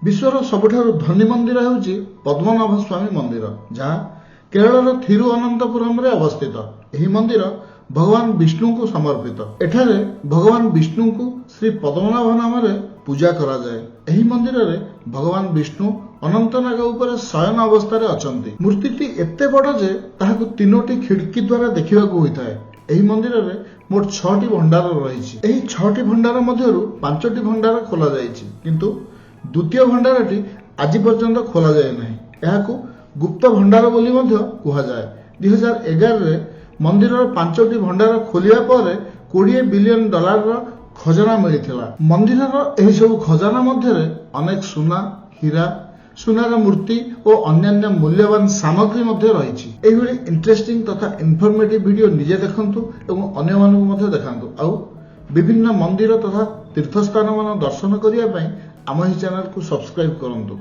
विश्वर सबुठारु धनी मंदिर हेउची पद्मनाभ स्वामी मंदिर, जहाँ केरल थिरुअनंतपुरम रे अवस्थित। एही मंदिर भगवान विष्णु को समर्पित। एठारे भगवान विष्णु को श्री पद्मनाभ नाम रे पूजा करा जाए। एही मंदिर रे भगवान विष्णु अनंतनाग ऊपर शयन अवस्था रे अछंती। मूर्तिटी एते बड़ जे ताहाकु तीनोटी खिड़की द्वारा देखिबाकू होइताए। एही मंदिर रे मोट 6टी भंडार रहिछि। एही 6टी भंडार मध्यरु 5टी भंडार खोला जाइछि, किंतु द्वितीय भंडारटी आज पर्यंत खोला जाए नहीं। एहाकू गुप्त भंडार बोली मध्य कुहा जाए। 2011 रे मंदिर 5टी भंडार खोलिया पर $20 बिलियन खजाना मिलिथिला। मंदिर एही सब खजाना मध्य अनेक सुना, हीरा, सुनार मूर्ति और अन्यान्य मूल्यवान सामग्री मध्य रहिछि। एही इंटरेस्टिंग तथा इनफॉर्मेटिव वीडियो निजे देखंतु एवं अन्य मानकु मध्य देखांतु। आउ विभिन्न मंदिर तथा तीर्थस्थान मान दर्शन करिया पई आम ही चैनल को सब्सक्राइब करंतु।